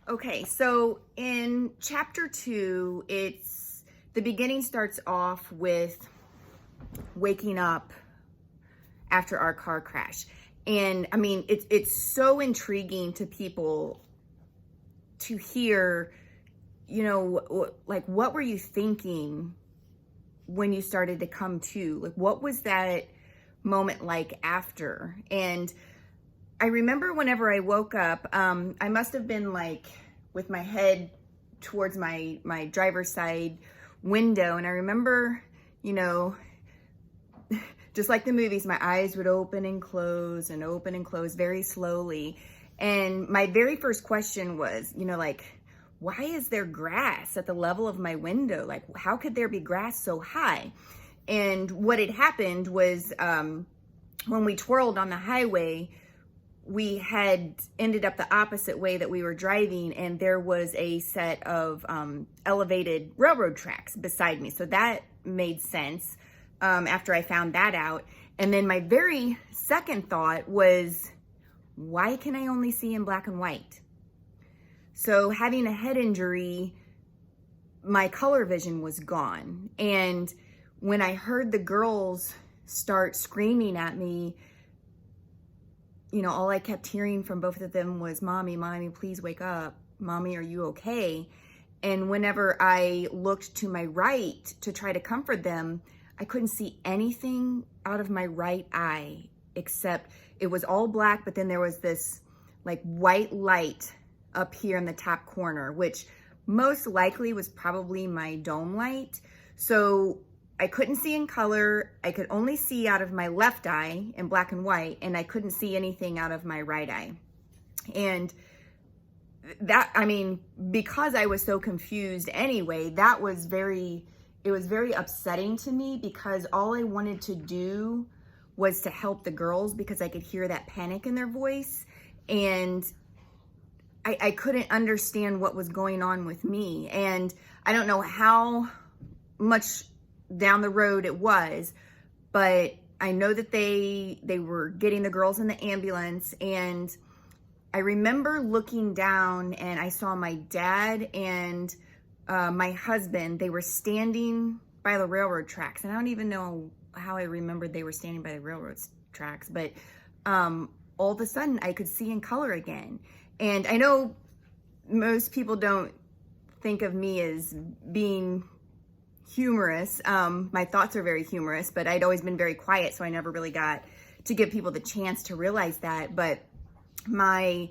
Okay, so in chapter 2, the beginning starts off with waking up after our car crash. And I mean, it's so intriguing to people to hear, like, what were you thinking when you started to come to? Like, what was that moment like after? And I remember whenever I woke up, I must have been like with my head towards my driver's side window. And I remember, just like the movies, my eyes would open and close very slowly. And my very first question was, like, why is there grass at the level of my window? Like, how could there be grass so high? And what had happened was, when we twirled on the highway, we had ended up the opposite way that we were driving, and there was a set of elevated railroad tracks beside me. So that made sense after I found that out. And then my very second thought was, why can I only see in black and white? So having a head injury, my color vision was gone. And when I heard the girls start screaming at me, all I kept hearing from both of them was, Mommy, please wake up. Mommy, are you okay? And whenever I looked to my right to try to comfort them, I couldn't see anything out of my right eye, except it was all black, but then there was this like white light up here in the top corner, which most likely was probably my dome light. So I couldn't see in color. I could only see out of my left eye in black and white, and I couldn't see anything out of my right eye. And that, because I was so confused anyway, it was very upsetting to me, because all I wanted to do was to help the girls, because I could hear that panic in their voice. And I couldn't understand what was going on with me. And I don't know how much down the road it was, but I know that they were getting the girls in the ambulance. And I remember looking down, and I saw my dad and my husband. They were standing by the railroad tracks, and I don't even know how I remembered they were standing by the railroad tracks, but all of a sudden I could see in color again. And I know most people don't think of me as being humorous. My thoughts are very humorous, but I'd always been very quiet, so I never really got to give people the chance to realize that. But my